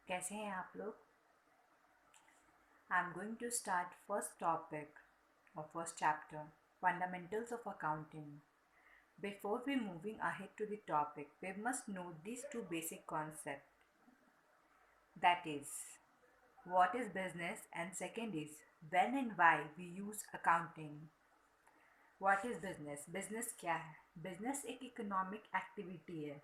कैसे हैं आप लोग? I am going to start first topic और first chapter, fundamentals of accounting. Before we moving ahead to the topic, we must know these two basic concepts. That is, what is business, and second is when and why we use accounting. What is business? Business क्या है? Business एक economic activity है.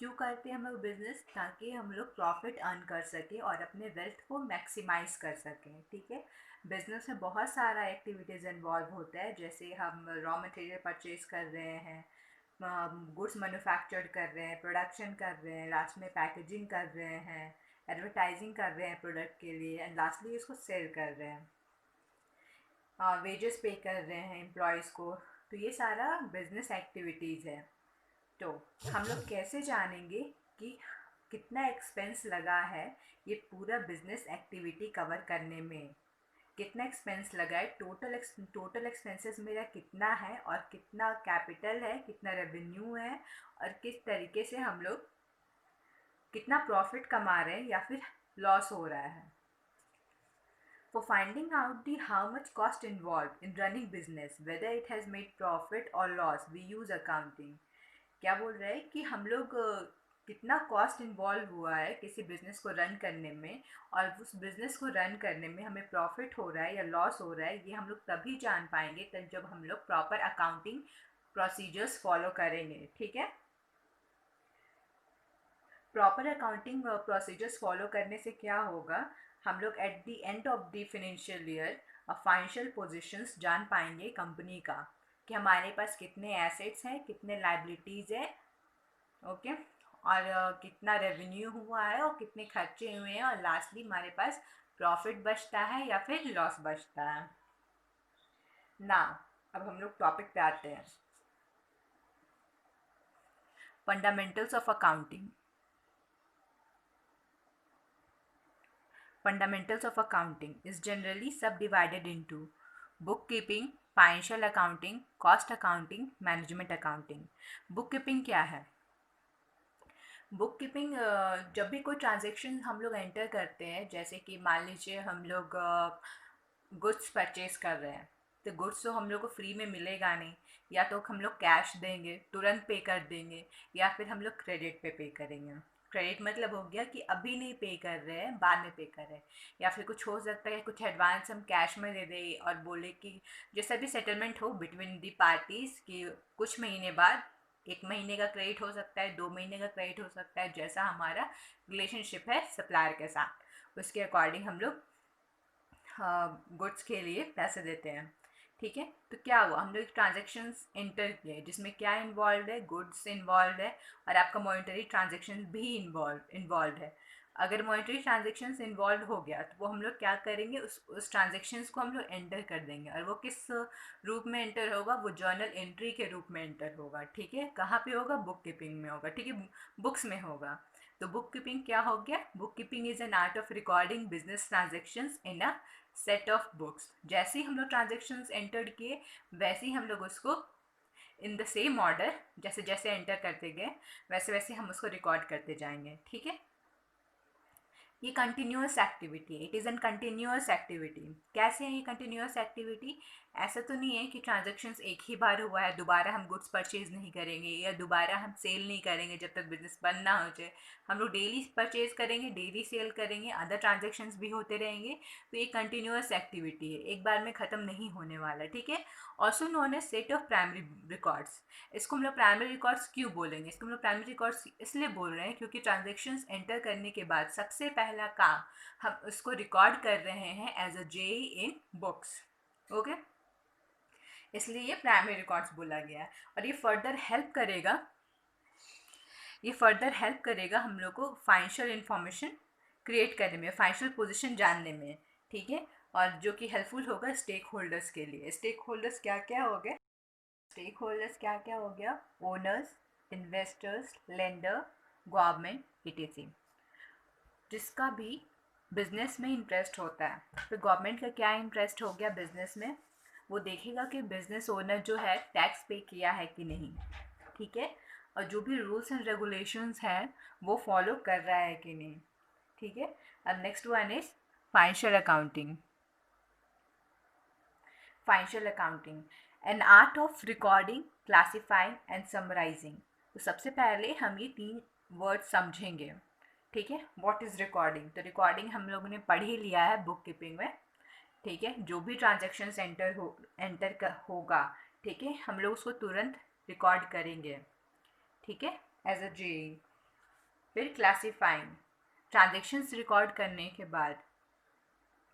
क्यों करते हैं हम लोग business? ताकि हम लोग प्रॉफिट अर्न कर सकें और अपने वेल्थ को मैक्सिमाइज कर सकें. ठीक है. बिजनेस में बहुत सारा एक्टिविटीज़ इन्वॉल्व होता है, जैसे हम रॉ मटेरियल परचेज कर रहे हैं, गुड्स मैन्युफैक्चर कर रहे हैं, प्रोडक्शन कर रहे हैं, लास्ट में पैकेजिंग कर रहे हैं, एडवर्टाइजिंग कर रहे हैं प्रोडक्ट के लिए, एंड लास्टली इसको सेल कर रहे हैं, वेजेस पे कर रहे हैं एम्प्लॉयज़ को. तो ये सारा बिजनेस एक्टिविटीज़ है. तो हम लोग कैसे जानेंगे कि कितना एक्सपेंस लगा है ये पूरा बिजनेस एक्टिविटी कवर करने में? कितना एक्सपेंस लगा है, टोटल एक्सपेंसेस मेरा कितना है, और कितना कैपिटल है, कितना रेवेन्यू है, और किस तरीके से हम लोग कितना प्रॉफिट कमा रहे हैं या फिर लॉस हो रहा है. For finding out the how much cost involved in running business, whether it has made profit or loss, we use accounting. क्या बोल रहा है कि हम लोग कितना कॉस्ट इन्वॉल्व हुआ है किसी बिजनेस को रन करने में, और उस बिजनेस को रन करने में हमें प्रॉफिट हो रहा है या लॉस हो रहा है, ये हम लोग तभी जान पाएंगे तब जब हम लोग प्रॉपर अकाउंटिंग प्रोसीजर्स फॉलो करेंगे. ठीक है. प्रॉपर अकाउंटिंग प्रोसीजर्स फॉलो करने से क्या होगा, हम लोग eight the end of the financial year financial positions जान पाएंगे कंपनी का, कि हमारे पास कितने एसेट्स हैं, कितने लाइबिलिटीज़ है. ओके. और कितना रेवेन्यू हुआ है और कितने खर्चे हुए हैं, और लास्टली हमारे पास प्रॉफिट बचता है या फिर लॉस बचता है ना. अब हम लोग टॉपिक पे आते हैं. Fundamentals of accounting. Fundamentals of accounting is generally subdivided into bookkeeping, financial accounting, cost accounting, management accounting. Bookkeeping क्या है? बुक कीपिंग, जब भी कोई ट्रांजेक्शन हम लोग एंटर करते हैं, जैसे कि मान लीजिए हम लोग गुड्स परचेज कर रहे हैं, तो गुड्स तो हम लोग को फ्री में मिलेगा नहीं. या तो हम लोग कैश देंगे, तुरंत पे कर देंगे, या फिर हम लोग क्रेडिट पे करेंगे. क्रेडिट मतलब हो गया कि अभी नहीं पे कर रहे हैं, बाद में पे कर रहे हैं. या फिर कुछ हो सकता है कुछ एडवांस हम कैश में दे दें और बोले कि जैसा भी सेटलमेंट हो बिटवीन दी पार्टीज़, कि कुछ महीने बाद 1 महीने का क्रेडिट हो सकता है, 2 महीने का क्रेडिट हो सकता है, जैसा हमारा रिलेशनशिप है सप्लायर के साथ, उसके अकॉर्डिंग हम लोग गुड्स के लिए पैसे देते हैं. ठीक है. तो क्या हुआ, हम लोग ट्रांजेक्शन्स एंटर किए जिसमें क्या इन्वॉल्व है, गुड्स इन्वॉल्व है, और आपका मॉनिटरी ट्रांजेक्शन भी इन्वॉल्व है. अगर मॉनिटरी ट्रांजेक्शन्स इन्वॉल्व हो गया तो वो हम लोग क्या करेंगे, उस ट्रांजेक्शन्स को हम लोग एंटर कर देंगे, और वो किस रूप में एंटर होगा, वो जर्नल एंट्री के रूप में एंटर होगा. ठीक है. कहाँ पे होगा? बुक कीपिंग में होगा. ठीक है. बुक्स में होगा. तो बुक कीपिंग क्या हो गया? Book keeping is an art of recording business transactions in a set of books. जैसे ही हम लोग ट्रांजेक्शन्स एंटर किए, वैसे ही हम लोग उसको इन द सेम ऑर्डर, जैसे जैसे एंटर करते गए वैसे वैसे हम उसको रिकॉर्ड करते जाएंगे. ठीक है. ये कंटिन्यूस एक्टिविटी है. It is an continuous activity. कैसे है ये कंटिन्यूस एक्टिविटी? ऐसा तो नहीं है कि ट्रांजेक्शन्स एक ही बार हुआ है, दोबारा हम गुड्स परचेज नहीं करेंगे, या दोबारा हम सेल नहीं करेंगे जब तक बिजनेस बंद ना हो जाए. हम लोग डेली परचेज करेंगे, डेली सेल करेंगे, अदर ट्रांजेक्शन्स भी होते रहेंगे. तो ये कंटिन्यूस एक्टिविटी है, एक बार में ख़त्म नहीं होने वाला. ठीक है. Also known as set of primary records. इसको हम लोग प्राइमरी रिकॉर्ड्स क्यों बोलेंगे? इसको हम लोग प्राइमरी रिकॉर्ड्स इसलिए बोल रहे हैं क्योंकि ट्रांजेक्शन्स एंटर करने के बाद सबसे पहला काम हम उसको रिकॉर्ड कर रहे हैं as a J in books. Okay. इसलिए ये प्राइमरी रिकॉर्ड्स बोला गया है. और ये फर्दर हेल्प करेगा हम लोग को फाइनेंशियल इंफॉर्मेशन क्रिएट करने में, फाइनेंशियल पोजीशन जानने में. ठीक है. और जो कि हेल्पफुल होगा स्टेक होल्डर्स के लिए. स्टेक होल्डर्स क्या क्या हो गए? स्टेक होल्डर्स क्या क्या हो गया? Owners, investors, lender, government, etc. जिसका भी बिजनेस में इंटरेस्ट होता है. तो गवर्नमेंट का क्या इंटरेस्ट हो गया बिजनेस में? वो देखेगा कि बिजनेस ओनर जो है टैक्स पे किया है कि नहीं. ठीक है. और जो भी रूल्स एंड रेगुलेशंस हैं वो फॉलो कर रहा है कि नहीं. ठीक है। अब next one is financial accounting. Financial accounting an art of recording, classifying and summarising. तो सबसे पहले हम ये 3 वर्ड समझेंगे, ठीक है। What is recording? तो रिकॉर्डिंग हम लोगों ने पढ़ ही लिया है बुक कीपिंग में, ठीक है। जो भी ट्रांजेक्शन एंटर होगा, ठीक है, हम लोग उसको तुरंत रिकॉर्ड करेंगे, ठीक है, एज अ जे। फिर क्लासीफाइंग, ट्रांजेक्शन्स रिकॉर्ड करने के बाद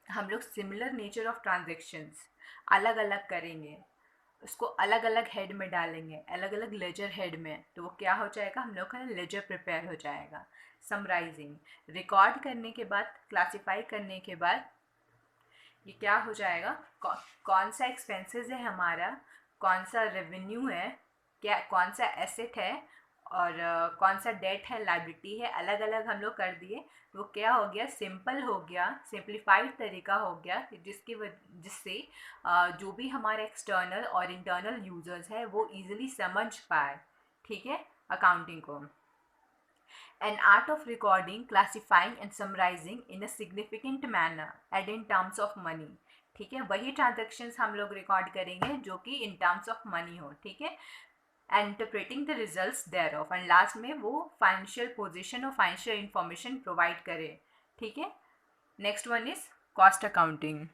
हम लोग सिमिलर नेचर ऑफ ट्रांजेक्शन्स अलग अलग करेंगे, उसको अलग अलग हेड में डालेंगे, अलग अलग लेजर हेड में, तो वो क्या हो जाएगा, हम लोग का लेजर प्रिपेयर हो जाएगा। समराइजिंग, रिकॉर्ड करने के बाद, क्लासीफाई करने के बाद ये क्या हो जाएगा, कौन सा एक्सपेंसेस है हमारा, कौन सा रेवेन्यू है, क्या कौन सा एसेट है, और कौन सा डेट है, लाइबिलिटी है, अलग अलग हम लोग कर दिए। वो क्या हो गया, सिंपल हो गया, सिंप्लीफाइड तरीका हो गया, जिससे जो भी हमारे एक्सटर्नल और इंटरनल यूजर्स है वो इजीली समझ पाए, ठीक है, अकाउंटिंग को। An art of recording, classifying and summarizing in a significant manner and in terms of money, ठीक है। वही ट्रांजेक्शन्स हम लोग रिकॉर्ड करेंगे जो कि इन टर्म्स ऑफ मनी हो, ठीक है। And interpreting the results there of, and last में वो फाइनेंशियल पोजीशन और फाइनेंशियल इंफॉर्मेशन प्रोवाइड करे, ठीक है। Next one is cost accounting.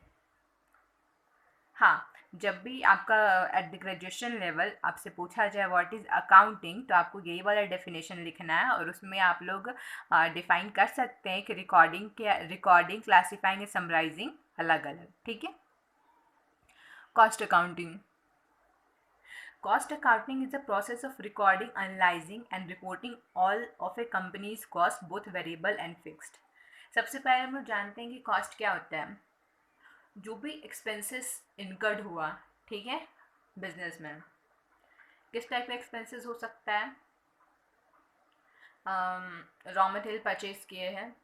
हाँ, जब भी आपका एट द ग्रेजुएशन लेवल आपसे पूछा जाए व्हाट इज़ अकाउंटिंग, तो आपको यही वाला डेफिनेशन लिखना है, और उसमें आप लोग डिफाइन कर सकते हैं कि रिकॉर्डिंग, क्लासीफाइंग एंड समराइजिंग अलग अलग, ठीक है। Cost accounting. Cost accounting is the process of recording, analyzing and reporting all of a company's cost, both variable and fixed. सबसे पहले हम लोग जानते हैं कि कॉस्ट क्या होता है। जो भी एक्सपेंसेस इनकर्ड हुआ, ठीक है, बिजनेस में, किस टाइप का एक्सपेंसेस हो सकता है, रॉ मटेरियल परचेज किए हैं,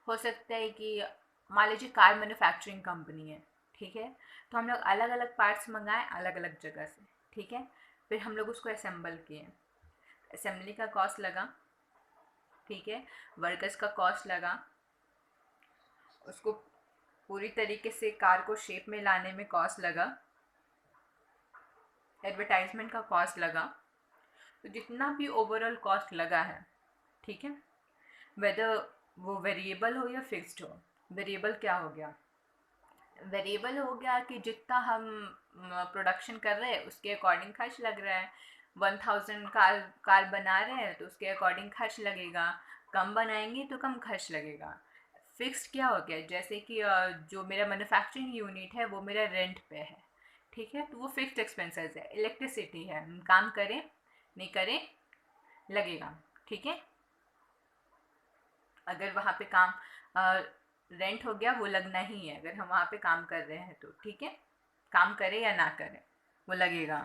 हो सकता है कि मान लीजिए कार मैन्युफैक्चरिंग कंपनी है, ठीक है, तो हम लोग अलग अलग पार्ट्स मंगाए अलग अलग जगह से, ठीक है, फिर हम लोग उसको असेंबल किए, असेंबली का कॉस्ट लगा, ठीक है, वर्कर्स का कॉस्ट लगा, उसको पूरी तरीके से कार को शेप में लाने में कॉस्ट लगा, एडवर्टाइजमेंट का कॉस्ट लगा। तो जितना भी ओवरऑल कॉस्ट लगा है, ठीक है, वेदर वो वेरिएबल हो या फिक्स्ड हो। वेरिएबल क्या हो गया, वेरिएबल हो गया कि जितना हम प्रोडक्शन कर रहे हैं उसके अकॉर्डिंग खर्च लग रहा है। 1000 कार बना रहे हैं तो उसके अकॉर्डिंग खर्च लगेगा, कम बनाएंगे तो कम खर्च लगेगा। फिक्स्ड क्या हो गया, जैसे कि जो मेरा मैन्युफैक्चरिंग यूनिट है वो मेरा रेंट पे है, ठीक है, तो वो फिक्स्ड एक्सपेंसेस है। इलेक्ट्रिसिटी है, हम काम करें नहीं करें लगेगा, ठीक है। अगर वहाँ पे काम रेंट हो गया वो लगना ही है, अगर हम वहाँ पे काम कर रहे हैं तो, ठीक है, काम करें या ना करें वो लगेगा।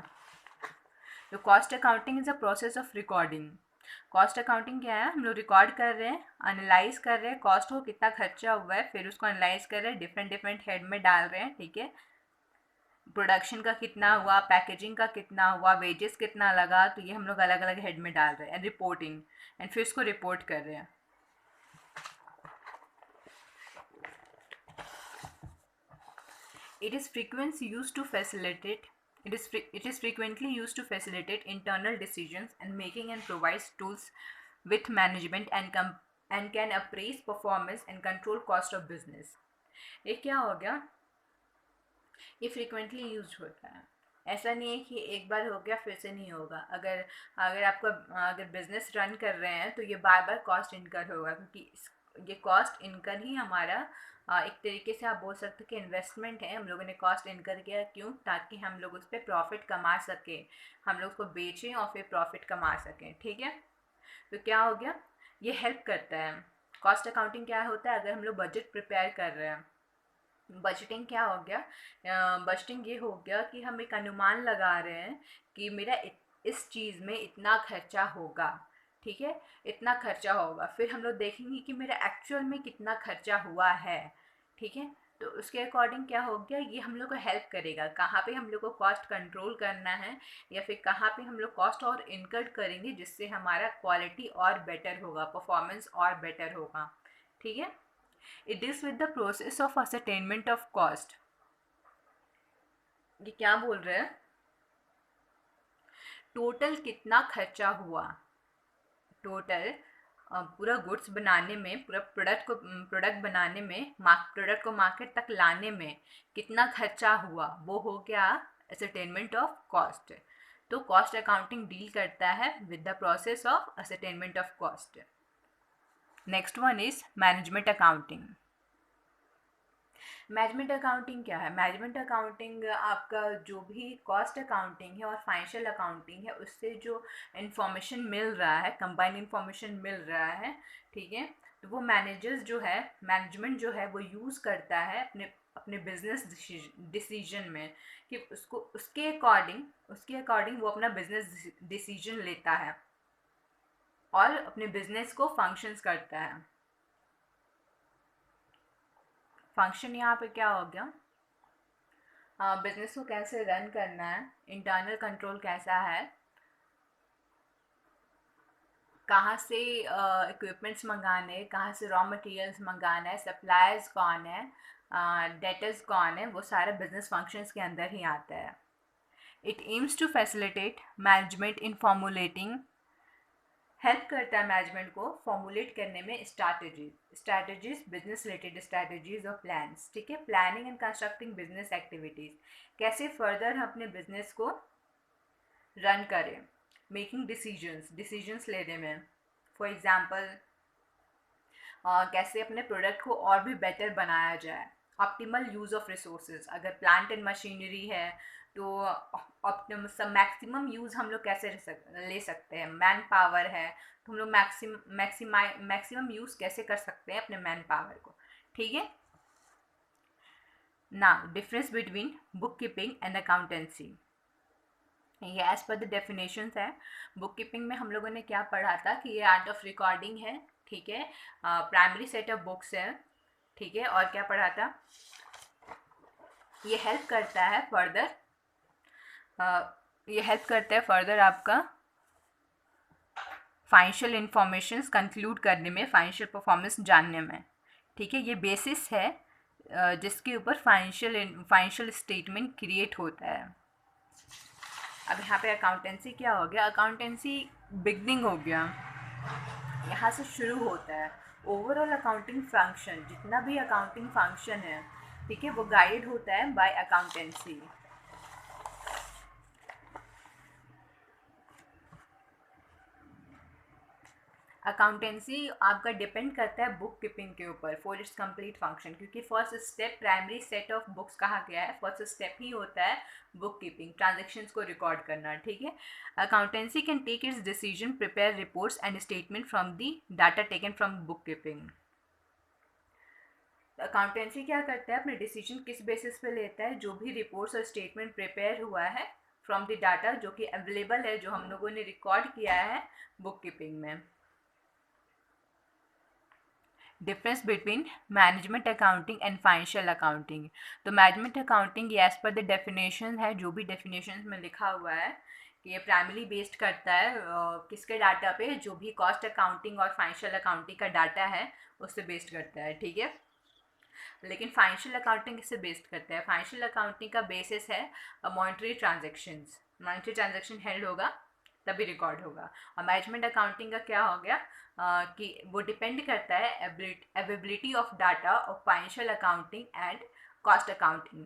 तो cost accounting is a process of recording. Cost accounting क्या है, हम लोग रिकॉर्ड कर रहे हैं, एनालाइज कर रहे हैं कॉस्ट को, कितना खर्चा हुआ है, फिर उसको एनालाइज कर रहे हैं, डिफरेंट डिफरेंट हेड में डाल रहे हैं, ठीक है। प्रोडक्शन का कितना हुआ, पैकेजिंग का कितना हुआ, वेजेस कितना लगा, तो ये हम लोग अलग अलग हेड में डाल रहे हैं, रिपोर्टिंग, एंड फिर उसको रिपोर्ट कर रहे हैं। It is frequently used to facilitate it is frequently used to facilitate internal decisions and making, and provides tools with management and can appraise performance and control cost of business. ये क्या हो गया, ये frequently use होता है, ऐसा नहीं है कि एक बार हो गया फिर से नहीं होगा। अगर अगर आपका अगर बिजनेस रन कर रहे हैं तो ये बार बार कॉस्ट इनकर होगा, क्योंकि ये कॉस्ट इनकर ही हमारा एक तरीके से आप बोल सकते हैं कि इन्वेस्टमेंट है। हम लोगों ने कॉस्ट इनकर किया क्यों, ताकि हम लोग उस पर प्रॉफिट कमा सकें, हम लोग उसको बेचें और फिर प्रॉफिट कमा सकें, ठीक है। तो क्या हो गया, ये हेल्प करता है। कॉस्ट अकाउंटिंग क्या होता है, अगर हम लोग बजट प्रिपेयर कर रहे हैं, बजटिंग क्या हो गया, बजटिंग ये हो गया कि हम एक अनुमान लगा रहे हैं कि मेरा इस चीज़ में इतना खर्चा होगा, ठीक है, इतना खर्चा होगा, फिर हम लोग देखेंगे कि मेरा एक्चुअल में कितना खर्चा हुआ है, ठीक है। तो उसके अकॉर्डिंग क्या हो गया, ये हम लोग को हेल्प करेगा कहाँ पे हम लोग को कॉस्ट कंट्रोल करना है, या फिर कहाँ पे हम लोग कॉस्ट और इनकर्ड करेंगे जिससे हमारा क्वालिटी और बेटर होगा, परफॉर्मेंस और बेटर होगा, ठीक है। It deals with the process of ascertainment of cost. ये क्या बोल रहे हैं, टोटल कितना खर्चा हुआ, टोटल पूरा गुड्स बनाने में, पूरा प्रोडक्ट बनाने में, प्रोडक्ट को मार्केट तक लाने में कितना खर्चा हुआ, वो हो गया असरटेनमेंट ऑफ कॉस्ट। तो कॉस्ट अकाउंटिंग डील करता है with the process of ascertainment of cost. Next one is management accounting. Management accounting क्या है? मैनेजमेंट अकाउंटिंग आपका जो भी कॉस्ट अकाउंटिंग है और फाइनेंशियल अकाउंटिंग है, उससे जो इन्फॉर्मेशन मिल रहा है, कंबाइंड इन्फॉर्मेशन मिल रहा है, ठीक है, तो वो मैनेजर्स जो है, मैनेजमेंट जो है वो यूज़ करता है अपने अपने बिजनेस डिसीजन में, कि उसके अकॉर्डिंग वो अपना बिजनेस डिसीजन लेता है और अपने बिजनेस को फंक्शंस करता है। फंक्शन यहाँ पे क्या हो गया, बिजनेस को कैसे रन करना है, इंटरनल कंट्रोल कैसा है, कहाँ से इक्विपमेंट्स मंगाने, कहाँ से रॉ मटेरियल्स मंगाना है, सप्लायर्स कौन है, डेटर्स कौन है, वो सारा बिजनेस फंक्शंस के अंदर ही आता है। It aims to facilitate management in formulating, help करता है मैनेजमेंट को फॉर्मुलेट करने में स्ट्रैटेजीज, बिजनेस रिलेटेड स्ट्रैटेजीज और प्लान्स, ठीक है, planning and constructing business activities, कैसे फर्दर हम अपने बिजनेस को रन करें, मेकिंग डिसीजंस लेने में, फॉर एग्जांपल कैसे अपने प्रोडक्ट को और भी बेटर बनाया जाए, ऑप्टिमल यूज़ ऑफ रिसोर्सेज, अगर प्लांट एंड मशीनरी है तो ऑप्टिमम मैक्सिमम यूज़ हम लोग कैसे ले सकते हैं, मैन पावर है तो हम लोग मैक्सिमम यूज़ कैसे कर सकते हैं अपने मैन पावर को, ठीक है। ना difference between book keeping and accountancy, ये एज पर द डेफिनेशंस है। बुक कीपिंग में हम लोगों ने क्या पढ़ा था कि ये आर्ट ऑफ रिकॉर्डिंग है, ठीक है, प्राइमरी सेट ऑफ बुक्स है, ठीक है, और क्या पढ़ा था, ये हेल्प करता है फर्दर आपका फाइनेंशियल इंफॉर्मेशन कंक्लूड करने में, फाइनेंशियल परफॉर्मेंस जानने में, ठीक है, ये बेसिस है जिसके ऊपर फाइनेंशियल स्टेटमेंट क्रिएट होता है। अब यहाँ पे अकाउंटेंसी क्या हो गया, अकाउंटेंसी बिगनिंग हो गया, यहाँ से शुरू होता है। ओवरऑल अकाउंटिंग फंक्शन, जितना भी अकाउंटिंग फंक्शन है, ठीक है, वो गाइड होता है बाय अकाउंटेंसी। अकाउंटेंसी आपका डिपेंड करता है बुक कीपिंग के ऊपर फॉर इट्स कंप्लीट फंक्शन, क्योंकि first step primary set of books कहा गया है, फर्स्ट स्टेप ही होता है बुक कीपिंग, ट्रांजेक्शन्स को रिकॉर्ड करना, ठीक है। Accountancy can take its decision, prepare reports and statement from the data taken from book keeping. Accountancy क्या करता है, अपने डिसीजन किस बेसिस पे लेता है, जो भी रिपोर्ट्स और स्टेटमेंट प्रिपेयर हुआ है फ्रॉम द डाटा जो कि अवेलेबल है, जो हम लोगों ने रिकॉर्ड किया है बुक कीपिंग में। Difference between management accounting and financial accounting, तो मैनेजमेंट अकाउंटिंग ये एज पर द डेफिनेशन है, जो भी डेफिनेशन में लिखा हुआ है कि ये प्राइमरी बेस्ड करता है किसके डाटा पे, जो भी कॉस्ट अकाउंटिंग और फाइनेंशियल अकाउंटिंग का डाटा है उससे बेस्ड करता है, ठीक है। लेकिन फाइनेंशियल अकाउंटिंग इससे बेस्ड करता है, फाइनेंशियल अकाउंटिंग का बेसिस है मॉनिटरी ट्रांजेक्शन हेल्ड होगा तभी रिकॉर्ड होगा। और मैनेजमेंट अकाउंटिंग का क्या हो गया कि वो डिपेंड करता है availability of data of financial accounting and cost accounting.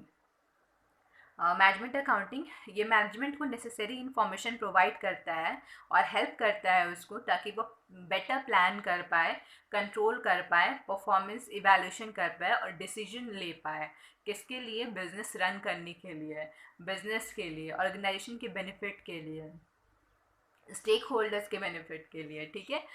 Management accounting ये मैनेजमेंट को नेसेसरी इन्फॉर्मेशन प्रोवाइड करता है और हेल्प करता है उसको, ताकि वो बेटर प्लान कर पाए, कंट्रोल कर पाए, परफॉर्मेंस इवैल्यूएशन कर पाए और डिसीजन ले पाए, किसके लिए, बिजनेस रन करने के लिए, बिजनेस के लिए, ऑर्गेनाइजेशन के बेनिफिट के लिए, स्टेक होल्डर्स के बेनिफिट के लिए, ठीक है।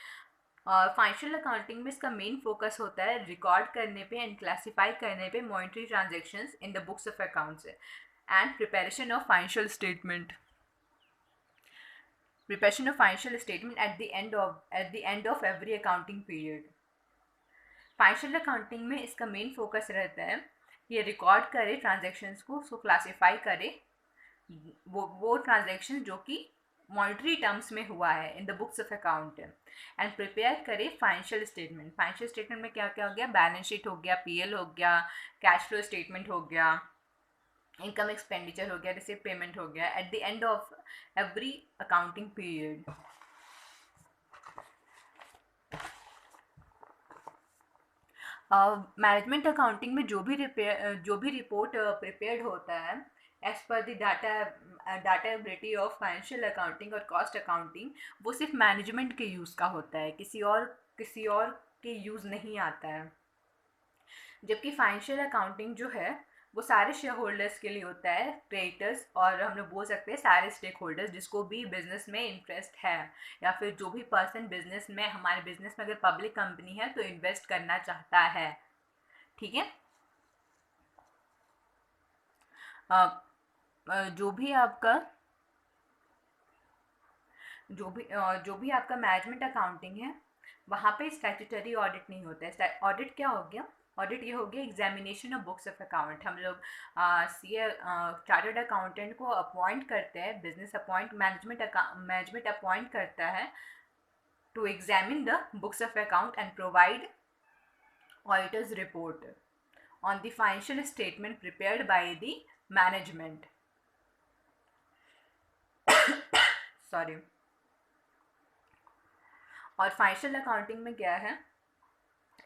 और फाइनेंशियल अकाउंटिंग में इसका मेन फोकस होता है रिकॉर्ड करने पे एंड क्लासीफाई करने पे monetary transactions in the books of accounts and preparation of financial statement at the end of every accounting period। Financial accounting में इसका मेन फोकस रहता है कि ये रिकॉर्ड करे ट्रांजेक्शन्स को, उसको क्लासीफाई करे, वो ट्रांजेक्शन जो कि मॉनिटरी टर्म्स में हुआ है in the books of account, and prepare करे फाइनेंशियल स्टेटमेंट। फाइनेंशियल स्टेटमेंट में क्या क्या हो गया, बैलेंस शीट हो गया, पीएल हो गया, कैश फ्लो स्टेटमेंट हो गया, इनकम एक्सपेंडिचर हो गया, रिसीव पेमेंट हो गया at the end of every accounting period. Management accounting में जो भी रिपोर्ट प्रिपेयर्ड होता है एज पर द डाटाबिलिटी ऑफ फाइनेंशियल अकाउंटिंग और कॉस्ट अकाउंटिंग, वो सिर्फ मैनेजमेंट के यूज़ का होता है, किसी और के यूज़ नहीं आता है। जबकि फाइनेंशियल अकाउंटिंग जो है वो सारे शेयर होल्डर्स के लिए होता है, क्रेडिटर्स और हम लोग बोल सकते हैं सारे स्टेक होल्डर्स जिसको भी बिजनेस में इंटरेस्ट है, या फिर जो भी पर्सन बिजनेस में, हमारे बिजनेस में अगर पब्लिक कंपनी है तो इन्वेस्ट करना चाहता है। ठीक है। अ, जो भी आपका जो भी आपका मैनेजमेंट अकाउंटिंग है वहाँ पे स्टैट्यूटरी ऑडिट नहीं होता है। ऑडिट क्या हो गया, ऑडिट ये हो गया examination of books of account. हम लोग सी चार्टर्ड अकाउंटेंट को अपॉइंट करते हैं, बिजनेस अपॉइंट मैनेजमेंट अपॉइंट करता है to examine the books of account and provide auditors report on the financial statement prepared by the management. Sorry. और financial accounting में क्या है,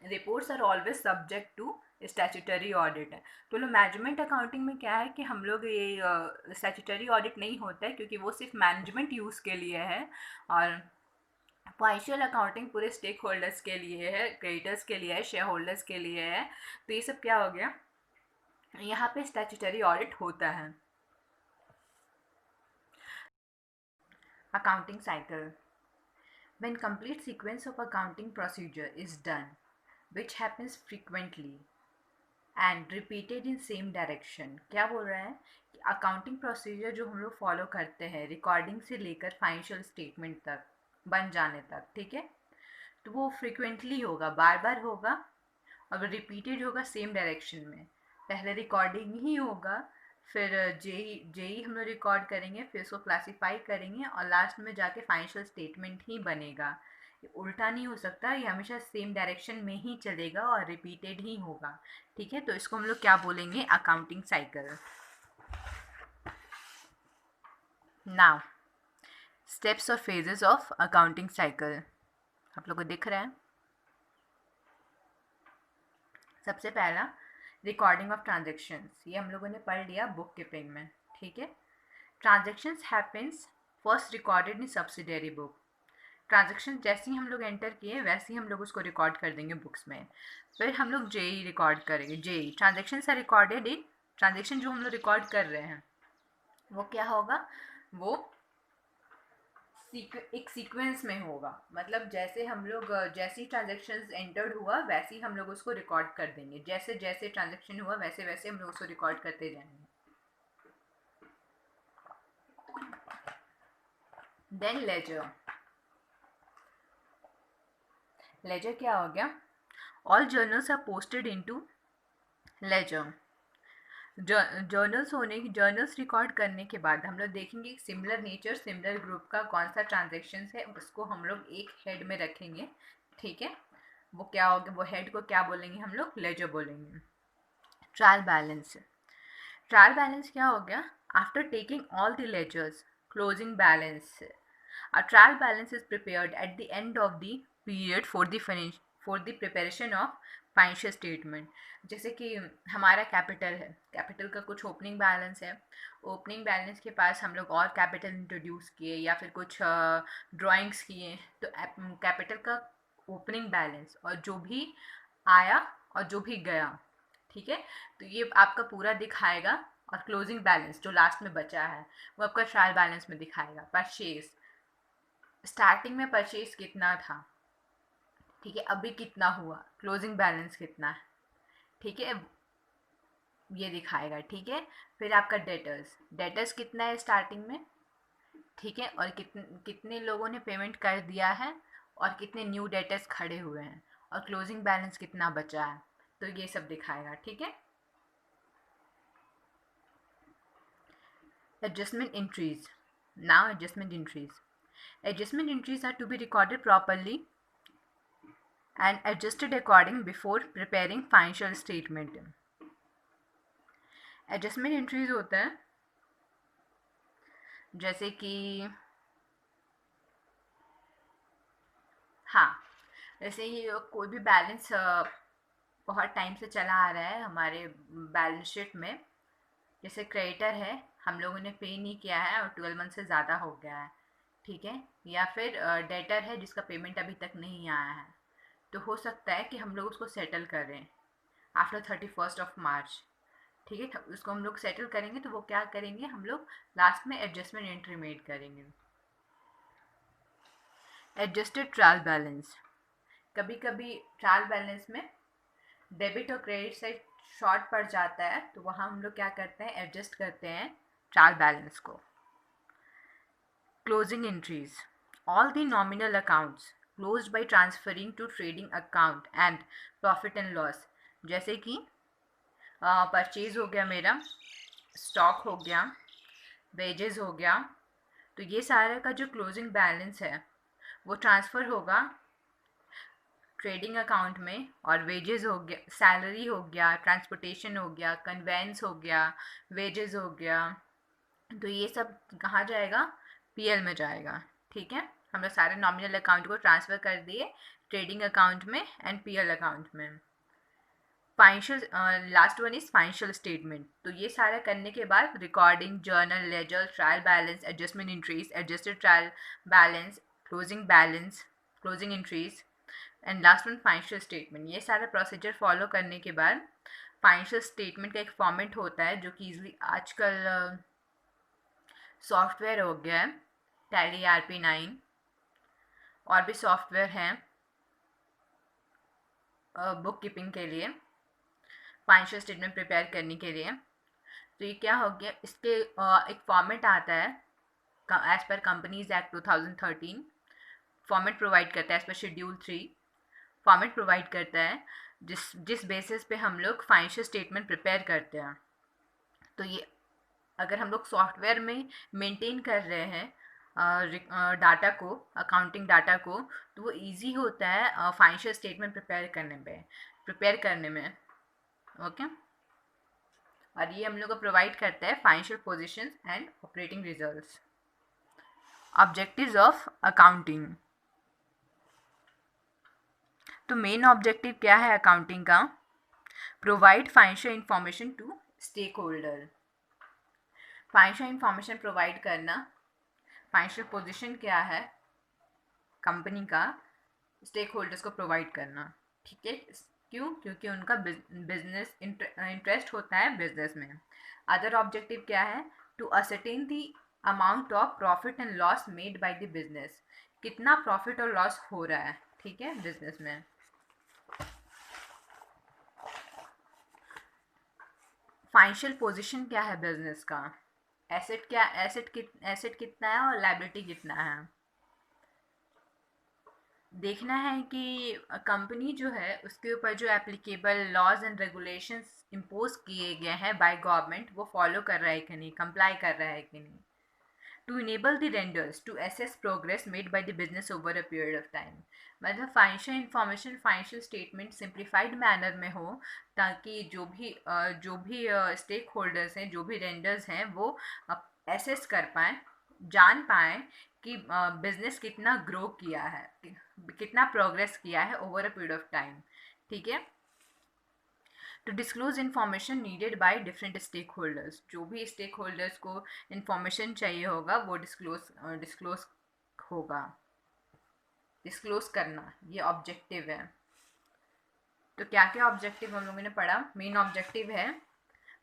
reports are always subject to statutory audit है। तो लो management accounting में क्या है कि हम लोग ये स्टैट्यूटरी ऑडिट नहीं होता है क्योंकि वो सिर्फ मैनेजमेंट यूज़ के लिए है, और फाइनेंशियल अकाउंटिंग पूरे स्टेक होल्डर्स के लिए है, क्रेडिटर्स के लिए है, शेयर होल्डर्स के लिए है। तो ये सब क्या हो गया, यहाँ पे स्टैट्यूटरी ऑडिट होता है। Accounting cycle, when complete sequence of accounting procedure is done which happens frequently and repeated in same direction। क्या बोल रहा है कि अकाउंटिंग प्रोसीजर जो हम लोग फॉलो करते हैं रिकॉर्डिंग से लेकर फाइनेंशियल स्टेटमेंट तक बन जाने तक, ठीक है, तो वो फ्रिक्वेंटली होगा, बार बार होगा और रिपीटेड होगा सेम डायरेक्शन में। पहले रिकॉर्डिंग ही होगा, फिर जेई हम लोग रिकॉर्ड करेंगे, फिर उसको क्लासीफाई करेंगे और लास्ट में जाके फाइनेंशियल स्टेटमेंट ही बनेगा। ये उल्टा नहीं हो सकता, ये हमेशा सेम डायरेक्शन में ही चलेगा और रिपीटेड ही होगा। ठीक है, तो इसको हम लोग क्या बोलेंगे, अकाउंटिंग साइकिल। नाउ स्टेप्स और फेजेस ऑफ अकाउंटिंग साइकिल आप लोग को दिख रहा है। सबसे पहला रिकॉर्डिंग ऑफ ट्रांजेक्शन्स, ये हम लोगों ने पढ़ लिया बुक कीपिंग में। ठीक है, transactions happens first recorded in subsidiary book. Transaction जैसे ही हम लोग एंटर किए वैसे ही हम लोग उसको रिकॉर्ड कर देंगे बुक्स में। फिर हम लोग जेई रिकॉर्ड करेंगे। JE transactions are recorded in, transaction जो हम लोग रिकॉर्ड कर रहे हैं वो क्या होगा, वो एक सीक्वेंस में होगा। मतलब जैसे हम लोग जैसे ही ट्रांजेक्शन एंटर्ड हुआ वैसे ही हम लोग उसको रिकॉर्ड कर देंगे, जैसे जैसे ट्रांजेक्शन हुआ वैसे वैसे हम लोग उसको रिकॉर्ड करते जाएंगे। देन लेजर, लेजर क्या हो गया, all journals are posted into ledger. Journals record करने के बाद हम लोग देखेंगे सिमिलर नेचर सिमिलर ग्रुप का कौन सा ट्रांजेक्शन है, उसको हम लोग एक हेड में रखेंगे। ठीक है, वो क्या होगा, वो हेड को क्या बोलेंगे हम लोग, लेजर बोलेंगे। ट्रायल बैलेंस, ट्रायल बैलेंस क्या हो गया, after taking all the ledgers closing balance, a trial balance is prepared at the end of the period for the preparation of financial statement. जैसे कि हमारा कैपिटल है, कैपिटल का कुछ ओपनिंग बैलेंस है, ओपनिंग बैलेंस के पास हम लोग और कैपिटल इंट्रोड्यूस किए या फिर कुछ ड्राइंग्स किए, तो कैपिटल का ओपनिंग बैलेंस और जो भी आया और जो भी गया, ठीक है, तो ये आपका पूरा दिखाएगा। और क्लोजिंग बैलेंस जो लास्ट में बचा है वो आपका ट्रायल बैलेंस में दिखाएगा। परचेज, स्टार्टिंग में परचेज कितना था, ठीक है, अभी कितना हुआ, क्लोजिंग बैलेंस कितना है, ठीक है, ये दिखाएगा। ठीक है, फिर आपका डेटर्स, डेटर्स कितना है स्टार्टिंग में, ठीक है, और कितने लोगों ने पेमेंट कर दिया है और कितने न्यू डेटर्स खड़े हुए हैं, और क्लोजिंग बैलेंस कितना बचा है, तो ये सब दिखाएगा। ठीक है, adjustment entries, Now adjustment entries. Adjustment entries are to be recorded properly and adjusted according before preparing financial statement. Adjustment entries होता है जैसे कि हाँ, जैसे ये कोई भी बैलेंस बहुत टाइम से चला आ रहा है हमारे बैलेंस शीट में, जैसे क्रेडिटर है, हम लोगों ने पे नहीं किया है और 12 मंथ से ज़्यादा हो गया है, ठीक है, या फिर डेटर है जिसका पेमेंट अभी तक नहीं आया है, तो हो सकता है कि हम लोग उसको सेटल करें आफ्टर 31 मार्च, ठीक है। उसको हम लोग सेटल करेंगे तो वो क्या करेंगे, हम लोग लास्ट में एडजस्टमेंट एंट्री मेड करेंगे। एडजस्टेड ट्रायल बैलेंस, कभी कभी ट्रायल बैलेंस में डेबिट और क्रेडिट साइड शॉर्ट पड़ जाता है, तो वहाँ हम लोग क्या करते हैं, एडजस्ट करते हैं ट्रायल बैलेंस को। Closing entries, all the nominal accounts closed by transferring to trading account and profit and loss, जैसे कि परचेज हो गया मेरा, स्टॉक हो गया, वेजेस हो गया, तो ये सारे का जो क्लोजिंग बैलेंस है वो ट्रांसफ़र होगा ट्रेडिंग अकाउंट में, और वेजेस हो गया, सैलरी हो गया, ट्रांसपोर्टेशन हो गया, कन्वेंस हो गया, वेजेस हो गया, तो ये सब कहाँ जाएगा, पीएल में जाएगा, ठीक है। हम लोग सारे नॉमिनल अकाउंट को ट्रांसफ़र कर दिए ट्रेडिंग अकाउंट में एंड पीएल अकाउंट में। Financial, last one is financial statement, तो ये सारा करने के बाद recording, journal, ledger, trial balance, adjustment entries, adjusted trial balance, closing entries and last one financial statement, ये सारा प्रोसीजर फॉलो करने के बाद फाइनेंशियल स्टेटमेंट का एक फॉर्मेट होता है जो कि ईजिली आजकल सॉफ्टवेयर हो गया है, टैली RP9, और भी सॉफ्टवेयर हैं बुक कीपिंग के लिए, फाइनेंशियल स्टेटमेंट प्रिपेयर करने के लिए। तो ये क्या हो गया, इसके एक फॉर्मेट आता है एज पर कंपनीज एक्ट 2013, फॉर्मेट प्रोवाइड करता है एज पर शेड्यूल 3, फॉर्मेट प्रोवाइड करता है जिस बेसिस पे हम लोग फाइनेंशियल स्टेटमेंट प्रिपेयर करते हैं। तो ये अगर हम लोग सॉफ्टवेयर में मेंटेन कर रहे हैं डाटा को, अकाउंटिंग डाटा को, तो वो इजी होता है फाइनेंशियल स्टेटमेंट प्रिपेयर करने में, ओके। और ये हम लोग को प्रोवाइड करता है financial positions and operating results. Objectives of accounting, तो मेन ऑब्जेक्टिव क्या है अकाउंटिंग का, provide financial information to stake holder, financial information provide करना, फाइनेंशियल पोजीशन क्या है कंपनी का, स्टेक होल्डर्स को प्रोवाइड करना, ठीक है। क्यों, क्योंकि उनका बिजनेस इंटरेस्ट होता है बिजनेस में। अदर ऑब्जेक्टिव क्या है, to ascertain the amount of profit and loss made by the business, कितना प्रॉफिट और लॉस हो रहा है, ठीक है, बिजनेस में। फाइनेंशियल पोजीशन क्या है बिजनेस का, एसेट कितना है और लायबिलिटी कितना है, देखना है कि कंपनी जो है उसके ऊपर जो applicable laws and regulations impose किए गए हैं बाय गवर्नमेंट वो फॉलो कर रहा है कि नहीं, कंप्लाई कर रहा है कि नहीं। To enable the renders to assess progress made by the business over a period of time, मतलब financial information financial statement simplified manner में हो, ताकि जो भी स्टेक होल्डर्स हैं, जो भी रेंडर्स हैं, वो एसेस कर पाएँ, जान पाएँ कि बिजनेस कितना ग्रो किया है, कितना प्रोग्रेस किया है over a period of time, ठीक है। To disclose information needed by different stake holders, जो भी स्टेक होल्डर्स को इन्फॉर्मेशन चाहिए होगा वो डिस्क्लोज होगा, डिस्क्लोज करना, ये ऑब्जेक्टिव है। तो क्या क्या ऑब्जेक्टिव हम लोगों ने पढ़ा, मेन ऑब्जेक्टिव है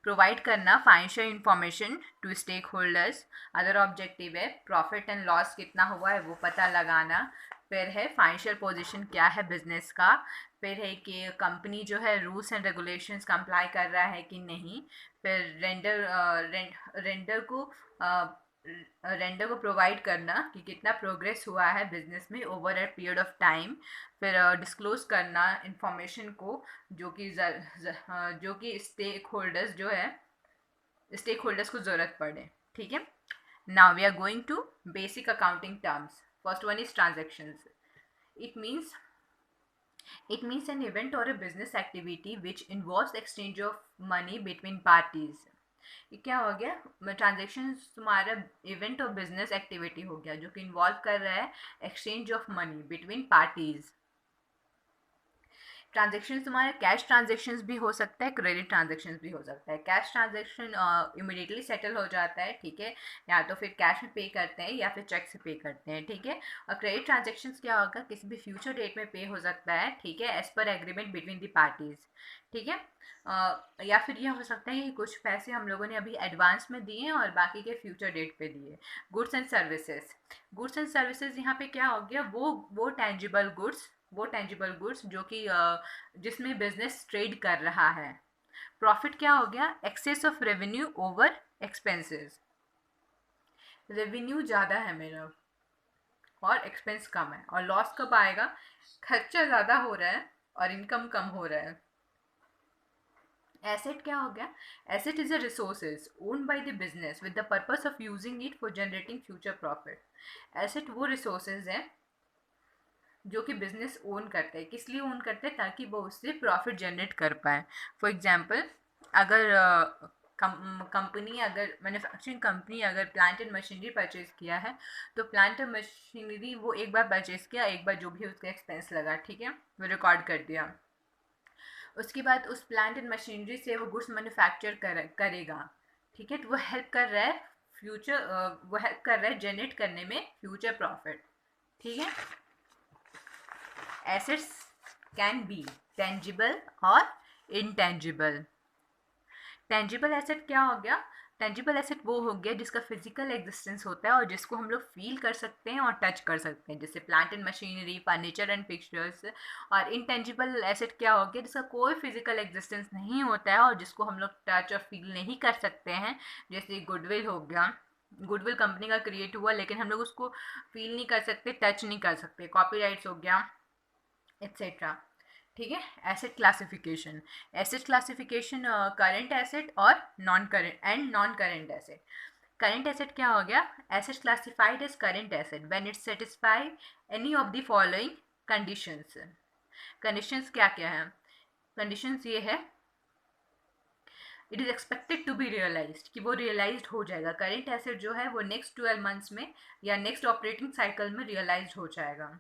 प्रोवाइड करना financial information to stake holders, other objective है प्रॉफिट एंड लॉस कितना हुआ है वो पता लगाना, फिर है फाइनेंशियल पोजीशन क्या है बिजनेस का, फिर है कि कंपनी जो है रूल्स एंड रेगुलेशंस कंप्लाई कर रहा है कि नहीं, फिर रेंडर को प्रोवाइड करना कि कितना प्रोग्रेस हुआ है बिजनेस में over a period of time, फिर डिस्क्लोज करना इंफॉर्मेशन को जो कि स्टेक होल्डर्स को ज़रूरत पड़े, ठीक है। Now we are going to basic accounting terms. First one is transactions. It means an event or a business activity which involves exchange of money between parties. ये क्या हो गया? ट्रांजेक्शन तुम्हारा इवेंट और बिजनेस एक्टिविटी हो गया जो कि इन्वॉल्व कर रहा है exchange of money between parties. Transaction तुम्हारा कैश ट्रांजेक्शन भी हो सकता है, क्रेडिट ट्रांजेक्शन भी हो सकता है. कैश ट्रांजेक्शन इमिडिएटली सेटल हो जाता है, ठीक है, या तो फिर कैश में पे करते हैं या फिर चेक से पे करते हैं, ठीक है. और क्रेडिट ट्रांजेक्शन क्या होगा? किसी भी फ्यूचर डेट में पे हो सकता है, ठीक है, as per agreement between the parties, ठीक है. या फिर ये हो सकता है कि कुछ पैसे हम लोगों ने अभी एडवांस में दिए और बाकी के फ्यूचर डेट पे दिए. गुड्स एंड सर्विसेज यहाँ पे क्या हो गया? वो टेंजिबल गुड्स जो कि जिसमें बिजनेस ट्रेड कर रहा है. प्रॉफिट क्या हो गया? Excess of revenue over expenses. Revenue ज़्यादा है मेरा और एक्सपेंस कम है, और लॉस कब आएगा? खर्चा ज़्यादा हो रहा है और इनकम कम हो रहा है. एसेट क्या हो गया? Asset is a resources owned by the business with the purpose of using it for generating future profit. Asset वो रिसोर्सेज है जो कि बिजनेस ओन करते हैं. किस लिए ओन करते हैं? ताकि वो उससे प्रॉफिट जनरेट कर पाए. फॉर एग्जांपल, अगर अगर मैन्युफैक्चरिंग कंपनी अगर प्लांट एंड मशीनरी परचेज किया है, तो प्लांट एंड मशीनरी वो एक बार परचेज किया, एक बार जो भी उसका एक्सपेंस लगा, ठीक है, वो रिकॉर्ड कर दिया. उसके बाद उस प्लांट एंड मशीनरी से वो गुड्स मैन्युफैक्चर करेगा, ठीक है. तो वो हेल्प कर रहा है जनरेट करने में फ्यूचर प्रॉफिट, ठीक है. एसेट्स कैन बी टेंजिबल और इनटेंजिबल. टेंजिबल एसेट क्या हो गया? टेंजिबल एसेट वो हो गया जिसका फिजिकल एग्जिस्टेंस होता है और जिसको हम लोग फील कर सकते हैं और टच कर सकते हैं, जैसे plant and machinery, furniture and pictures. और इनटेंजिबल एसेट क्या हो गया? जिसका कोई फिजिकल एग्जिस्टेंस नहीं होता है और जिसको हम लोग टच और फील नहीं कर सकते हैं, जैसे गुडविल हो गया. गुडविल कंपनी का क्रिएट हुआ लेकिन हम लोग उसको फील नहीं कर सकते, टच नहीं कर सकते. कॉपीराइट्स हो गया, एट्सेट्रा, ठीक है. Asset classification. करंट एसेट और non current asset. Current asset क्या हो गया? Asset classified as current asset when it satisfy any of the following conditions. Conditions क्या क्या है? कंडीशंस ये है, it is expected to be realised, कि वो रियलाइज्ड हो जाएगा. करंट एसेट जो है वो नेक्स्ट 12 मंथ्स में या नेक्स्ट ऑपरेटिंग साइकिल में रियलाइज्ड हो जाएगा.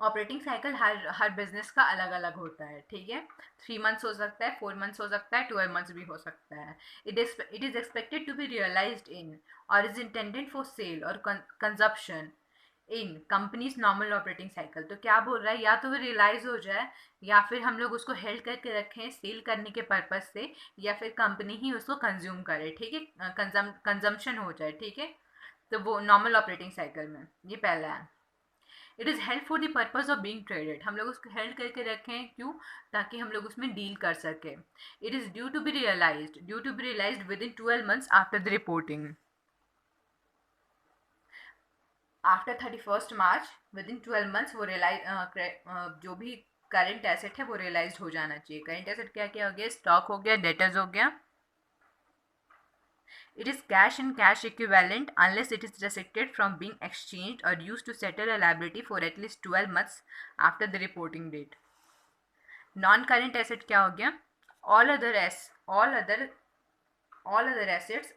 ऑपरेटिंग साइकिल हर बिजनेस का अलग अलग होता है, ठीक है. 3 मंथ्स हो सकता है, 4 मंथ्स हो सकता है, 12 मंथ्स भी हो सकता है. It is expected to be realised in और इज इंटेंडेड फॉर सेल और consumption in companies normal operating cycle. तो क्या बोल रहा है? या तो वो रियलाइज हो जाए या फिर हम लोग उसको हेल्ड करके रखें सेल करने के पर्पज से, या फिर कंपनी ही उसको कंज्यूम करे, ठीक है, कंजम्पशन हो जाए, ठीक है. तो वो नॉर्मल ऑपरेटिंग साइकिल में ये पहला है. It is help for the purpose of being traded. हम लोग उसको हेल्ड करके रखें, क्यों? ताकि हम लोग उसमें डील कर सकें. It is due to be realised within 12 months after the reporting. After 31st March within 12 months वो रियलाइज जो भी करंट एसेट है वो रियलाइज हो जाना चाहिए. करंट एसेट क्या क्या हो गया? स्टॉक हो गया, डेटर्स हो गया. It is cash and cash equivalent unless it is restricted from being exchanged or used to settle a liability for at least 12 months after the reporting date. Non-current asset क्या हो गया? All other assets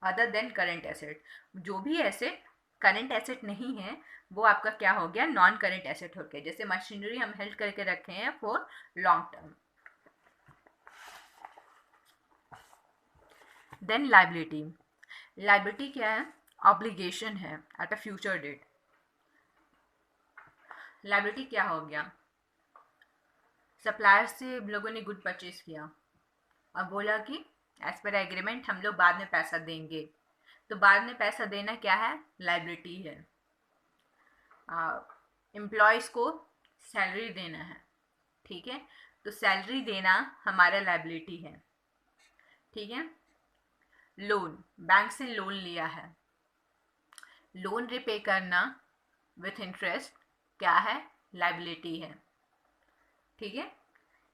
other than current asset. जो भी asset current asset नहीं है वो आपका क्या हो गया? नॉन करेंट एसेट हो गया. जैसे मशीनरी हम हेल्ड करके रखे हैं for long term. Then liability क्या है? ऑब्लिगेशन है at a future date. Liability क्या हो गया? सप्लायर से लोगों ने गुड परचेज किया और बोला कि एज पर एग्रीमेंट हम लोग बाद में पैसा देंगे. तो बाद में पैसा देना क्या है? लाइबिलिटी है. एम्प्लॉयज़ को सैलरी देना है, ठीक है. तो सैलरी देना हमारा लाइबिलिटी है, ठीक है. लोन, बैंक से लोन लिया है, लोन रिपे करना विथ इंटरेस्ट क्या है? लाइबिलिटी है, ठीक है.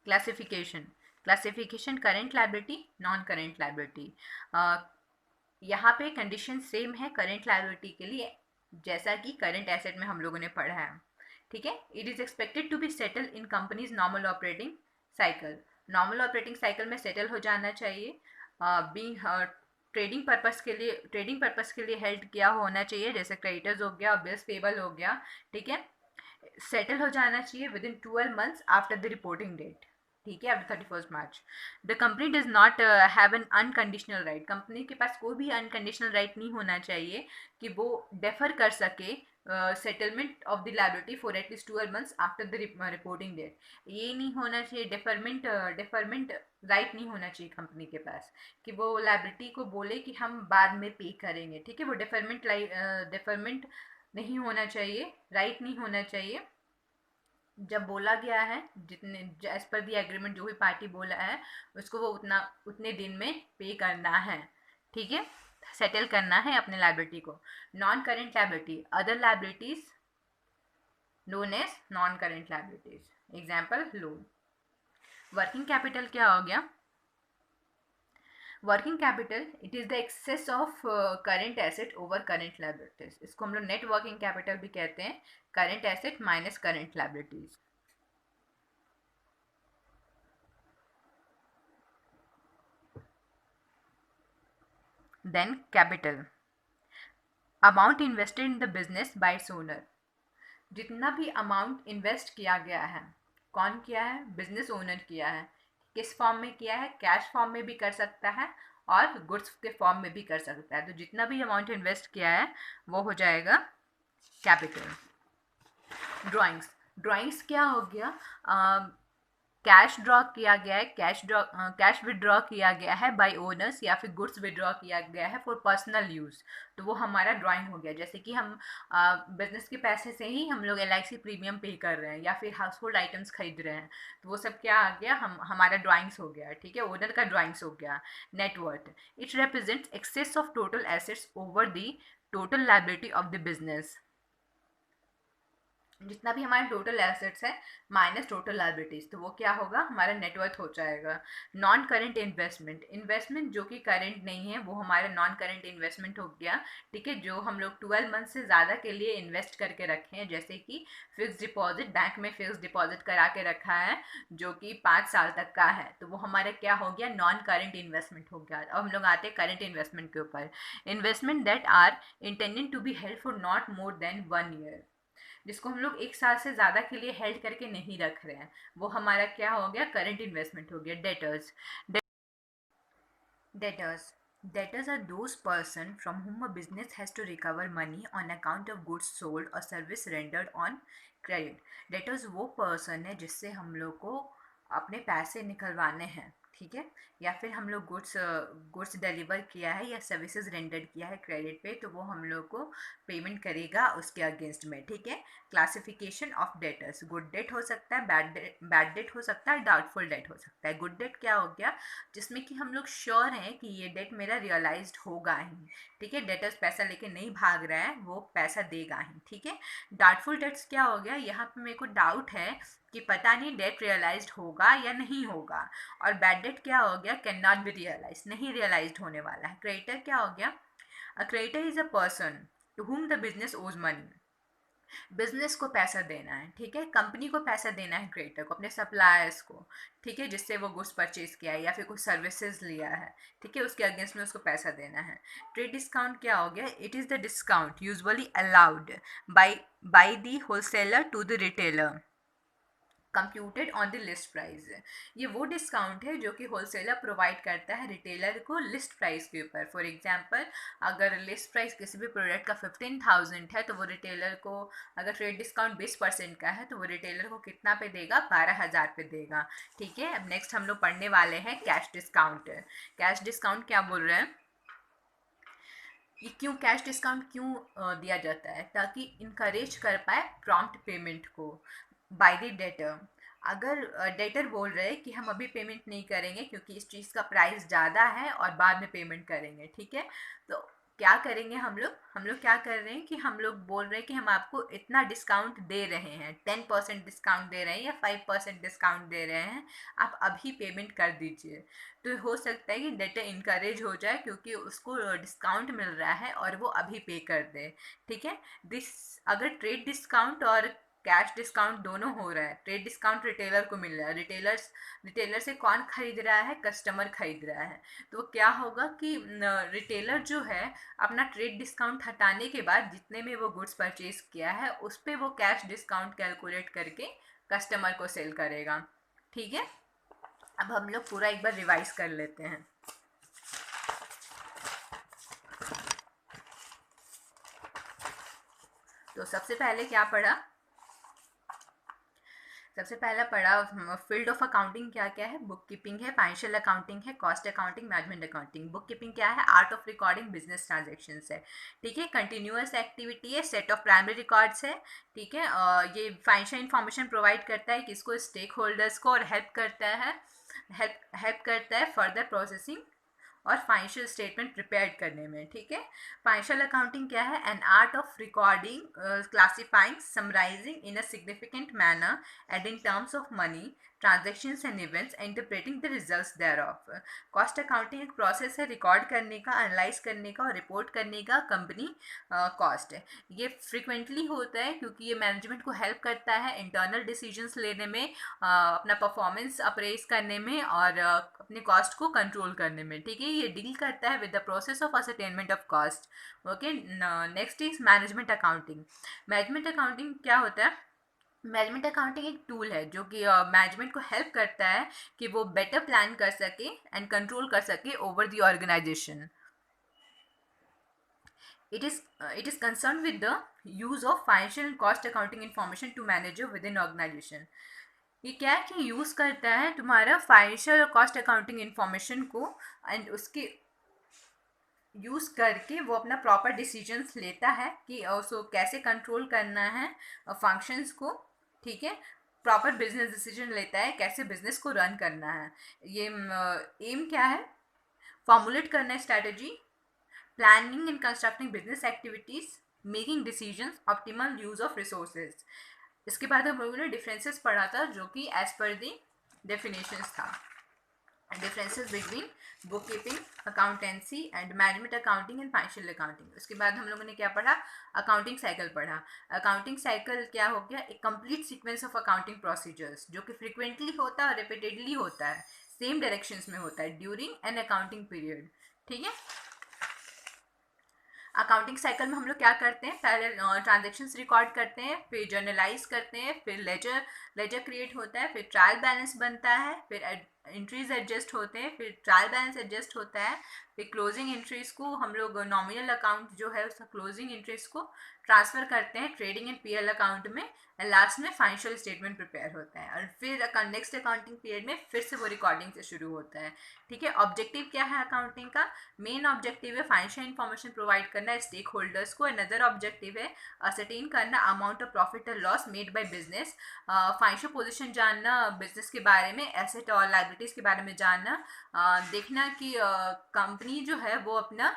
Classification current liability, non current liability. यहाँ पे कंडीशन सेम है करेंट लायबिलिटी के लिए जैसा कि करंट एसेट में हम लोगों ने पढ़ा है, ठीक है। It is expected to be settle in companies normal operating cycle, normal operating cycle में सेटल हो जाना चाहिए। बीइंग ट्रेडिंग पर्पस के लिए हेल्ड किया होना चाहिए, जैसे क्रेडिटर्स हो गया और बिल्स पेबल हो गया, ठीक है। सेटल हो जाना चाहिए within 12 months after the reporting date, ठीक है, after 31 March. The company does not have an unconditional right, company के पास कोई भी अनकंडीशनल राइट नहीं होना चाहिए कि वो डेफर कर सके settlement of the liability for at least 12 months after the reporting date. ये नहीं होना चाहिए, डेफरमेंट राइट नहीं होना चाहिए कंपनी के पास कि वो लायबिलिटी को बोले कि हम बाद में पे करेंगे, ठीक है। वो डेफरमेंट नहीं होना चाहिए, राइट नहीं होना चाहिए। जब बोला गया है, जितने एज पर दी एग्रीमेंट जो भी पार्टी बोला है उसको वो उतने दिन में पे करना है, ठीक है, सेटल करना है अपने लाइबिलिटी को। Non current liability, other liabilities known as non current liabilities, example loan. Working capital क्या हो गया? Working capital it is the excess of current asset over current liabilities, इसको हम लोग नेट वर्किंग कैपिटल भी कहते हैं, current asset minus current liabilities. Then capital, amount invested in the business by its owner, जितना भी अमाउंट इन्वेस्ट किया गया है, कौन किया है? बिजनेस ओनर किया है। किस फॉर्म में किया है? कैश फॉर्म में भी कर सकता है और गुड्स के फॉर्म में भी कर सकता है। तो जितना भी अमाउंट इन्वेस्ट किया है वो हो जाएगा कैपिटल। ड्राइंग्स, ड्राइंग्स क्या हो गया? कैश ड्रॉ किया गया है, कैश विड्रॉ किया गया है बाय ओनर्स या फिर गुड्स विड्रॉ किया गया है फॉर पर्सनल यूज़, तो वो हमारा ड्राइंग हो गया। जैसे कि हम बिजनेस के पैसे से ही हम लोग LIC प्रीमियम पे कर रहे हैं या फिर हाउस होल्ड आइटम्स खरीद रहे हैं, तो वो सब क्या आ गया? हमारा ड्राइंग्स हो गया, ठीक है, ओनर का ड्राइंग्स हो गया। Net worth, it represents excess of total assets over the total liability of the business, जितना भी हमारे टोटल एसेट्स है माइनस टोटल लायबिलिटीज, तो वो क्या होगा? हमारा नेटवर्थ हो जाएगा। नॉन करेंट इन्वेस्टमेंट, इन्वेस्टमेंट जो कि करेंट नहीं है वो हमारा नॉन करेंट इन्वेस्टमेंट हो गया, ठीक है, जो हम लोग 12 मंथ से ज़्यादा के लिए इन्वेस्ट करके रखे हैं, जैसे कि फिक्स डिपॉजिट, बैंक में फिक्स डिपॉजिट करा के रखा है जो कि 5 साल तक का है, तो वो हमारा क्या हो गया? नॉन करेंट इन्वेस्टमेंट हो गया। अब हम लोग आते हैं करेंट इन्वेस्टमेंट के ऊपर। Investment that are intended to be held for not more than 1 year, जिसको हम लोग 1 साल से ज़्यादा के लिए हेल्ड करके नहीं रख रहे हैं, वो हमारा क्या हो गया? करंट इन्वेस्टमेंट हो गया। Debtors, debtors Debtors are those person from whom a business has to recover money on account of goods sold or service rendered on credit. Debtors वो person है जिससे हम लोग को अपने पैसे निकलवाने हैं, ठीक है, या फिर हम लोग गुड्स डिलीवर किया है या सर्विसेज रेंडर्ड किया है क्रेडिट पे, तो वो हम लोग को पेमेंट करेगा उसके अगेंस्ट में, ठीक है। Classification of debtors, good debt हो सकता है, बैड डेट हो सकता है, डाउटफुल डेट हो सकता है। गुड डेट क्या हो गया? जिसमें कि हम लोग श्योर हैं कि ये डेट मेरा रियलाइज्ड होगा ही, ठीक है, डेटर्स पैसा लेके नहीं भाग रहा है, वो पैसा देगा ही, ठीक है। डाउटफुल डेट्स क्या हो गया? यहाँ पे मेरे को डाउट है कि पता नहीं डेट रियलाइज्ड होगा या नहीं होगा। और बैड डेट क्या हो गया? कैन नॉट बी रियलाइज, नहीं रियलाइज्ड होने वाला है। क्रेडिटर क्या हो गया? A creditor is a person to whom the business owes money, business को पैसा देना है, ठीक है, कंपनी को पैसा देना है क्रेडिटर को, अपने सप्लायर्स को, ठीक है, जिससे वो गुड्स परचेज किया है या फिर कुछ सर्विसेज लिया है, ठीक है, उसके अगेंस्ट में उसको पैसा देना है। ट्रेड डिस्काउंट क्या हो गया? It is the discount usually allowed by the wholesaler to the retailer computed on the list price. ये वो डिस्काउंट है जो कि होलसेलर प्रोवाइड करता है रिटेलर को लिस्ट प्राइस के ऊपर। फॉर एग्जांपल, अगर लिस्ट प्राइस किसी भी प्रोडक्ट का 15,000 है तो वो रिटेलर को, अगर ट्रेड डिस्काउंट 20% का है तो वो रिटेलर को कितना पे देगा? 12,000 पे देगा, ठीक है। अब नेक्स्ट हम लोग पढ़ने वाले हैं कैश डिस्काउंट। कैश डिस्काउंट क्या बोल रहे हैं? ये क्यों कैश डिस्काउंट क्यों दिया जाता है? ताकि इनकरेज कर पाए प्रॉम्प्ट पेमेंट को बाय द डेटर। अगर डेटर बोल रहे हैं कि हम अभी पेमेंट नहीं करेंगे क्योंकि इस चीज़ का प्राइस ज़्यादा है और बाद में पेमेंट करेंगे, ठीक है, तो क्या करेंगे हम लोग क्या कर रहे हैं कि हम लोग बोल रहे हैं कि हम आपको इतना डिस्काउंट दे रहे हैं, 10% डिस्काउंट दे रहे हैं या 5% डिस्काउंट दे रहे हैं, आप अभी पेमेंट कर दीजिए। तो हो सकता है कि डेटा इनकरेज हो जाए क्योंकि उसको डिस्काउंट मिल रहा है और वो अभी पे कर दे। ठीक है, दिस अगर ट्रेड डिस्काउंट और कैश डिस्काउंट दोनों हो रहा है, ट्रेड डिस्काउंट रिटेलर को मिल रहा है, रिटेलर से कौन खरीद रहा है, कस्टमर खरीद रहा है। तो क्या होगा कि रिटेलर जो है अपना ट्रेड डिस्काउंट हटाने के बाद जितने में वो गुड्स परचेज किया है उस पर वो कैश डिस्काउंट कैलकुलेट करके कस्टमर को सेल करेगा। ठीक है, अब हम लोग पूरा एक बार रिवाइज कर लेते हैं। तो सबसे पहले क्या पढ़ा, सबसे पहला पढ़ा फील्ड ऑफ अकाउंटिंग क्या क्या है, बुक कीपिंग है, फाइनेंशियल अकाउंटिंग है, cost accounting, management accounting. Book keeping क्या है, art of recording business transaction है। ठीक है, कंटिन्यूअस एक्टिविटी है, सेट ऑफ प्राइमरी रिकॉर्ड्स है। ठीक है, ये फाइनेंशियल इंफॉर्मेशन प्रोवाइड करता है किसको, स्टेक होल्डर्स को, और हेल्प करता है फर्दर प्रोसेसिंग और फाइनेंशियल स्टेटमेंट प्रिपेयर करने में। ठीक है, फाइनेंशियल अकाउंटिंग क्या है, an art of recording, classifying, summarising in a significant manner and in terms of money transactions and events, interpreting the results there of. Cost accounting एक process है record करने का, एनालाइज करने का और रिपोर्ट करने का कंपनी कॉस्ट है। ये फ्रिक्वेंटली होता है क्योंकि ये मैनेजमेंट को हेल्प करता है इंटरनल डिसीजंस लेने में, अपना परफॉर्मेंस अप्रेज करने में और अपने कॉस्ट को कंट्रोल करने में। ठीक है, ये डील करता है with the process of ascertainment of cost. Okay, next is management accounting. Management accounting क्या होता है, मैनेजमेंट अकाउंटिंग एक टूल है जो कि मैनेजमेंट को हेल्प करता है कि वो बेटर प्लान कर सके एंड कंट्रोल कर सके over the organisation. It is concerned with the use of financial and cost accounting information to manage within organization. ये क्या है कि यूज़ करता है तुम्हारा फाइनेंशियल और कॉस्ट अकाउंटिंग इंफॉर्मेशन को, एंड उसके यूज़ करके वो अपना प्रॉपर डिसीजंस लेता है कि उसको कैसे कंट्रोल करना है फंक्शंस को। ठीक है, प्रॉपर बिजनेस डिसीजन लेता है कैसे बिजनेस को रन करना है। ये एम क्या है, फॉर्मुलेट करना है strategy, planning and constructing business activities, making decisions, optimal use of resources. इसके बाद हम लोगों ने डिफरेंसेस पढ़ा था जो कि एज पर दी डेफिनेशंस था, differences between book keeping, accountancy and management accounting and financial accounting. उसके बाद हम लोगों ने क्या पढ़ा, अकाउंटिंग साइकिल पढ़ा। अकाउंटिंग साइकिल क्या हो गया, एक complete sequence of accounting procedures जो कि फ्रिक्वेंटली होता है और रिपीटेडली होता है, सेम डायरेक्शंस में होता है ड्यूरिंग एन अकाउंटिंग पीरियड। ठीक है, अकाउंटिंग साइकिल में हम लोग क्या करते हैं, पहले ट्रांजेक्शन्स रिकॉर्ड करते हैं, फिर जर्नलाइज करते हैं, फिर लेजर क्रिएट होता है, फिर ट्रायल बैलेंस बनता है, फिर एंट्रीज एडजस्ट होते हैं, फिर ट्रायल बैलेंस एडजस्ट होता है, फिर क्लोजिंग एंट्रीज को हम लोग नॉमिनल अकाउंट जो है उसका क्लोजिंग एंट्रीज को ट्रांसफर करते हैं ट्रेडिंग एंड पीएल अकाउंट में, एंड लास्ट में फाइनेंशियल स्टेटमेंट प्रिपेयर होता है, और फिर नेक्स्ट अकाउंटिंग पीरियड में फिर से वो रिकॉर्डिंग से शुरू होता है। ठीक है, ऑब्जेक्टिव क्या है अकाउंटिंग का, मेन ऑब्जेक्टिव है फाइनेंशियल इन्फॉर्मेशन प्रोवाइड करना स्टेक होल्डर्स को, अनदर ऑब्जेक्टिव है असरटेन करना अमाउंट ऑफ प्रॉफिट और loss made by business, financial position जानना बिजनेस के बारे में, एसेट और लायबिलिटीज के बारे में जानना, देखना कि कंपनी जो है वो अपना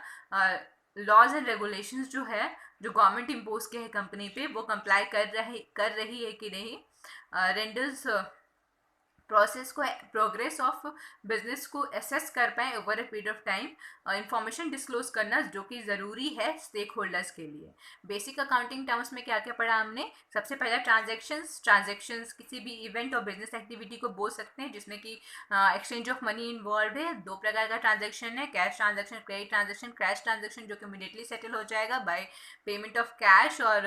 लॉज एंड रेगुलेशंस जो है जो गवर्नमेंट इम्पोज के हैं कंपनी पे वो कंप्लाई कर रही है कि नहीं, रेंडर्स प्रोसेस को, प्रोग्रेस ऑफ बिजनेस को एसेस कर पाए over a period of time, information disclose करना जो कि ज़रूरी है स्टेक होल्डर्स के लिए। बेसिक अकाउंटिंग टर्म्स में क्या क्या पढ़ा हमने, सबसे पहला ट्रांजेक्शन्स किसी भी इवेंट और बिजनेस एक्टिविटी को बोल सकते हैं जिसमें कि एक्सचेंज ऑफ मनी इन्वॉल्व है। दो प्रकार का ट्रांजेक्शन है, cash transaction, credit transaction. Cash transaction जो कि इमीडिएटली सेटल हो जाएगा बाय पेमेंट ऑफ कैश और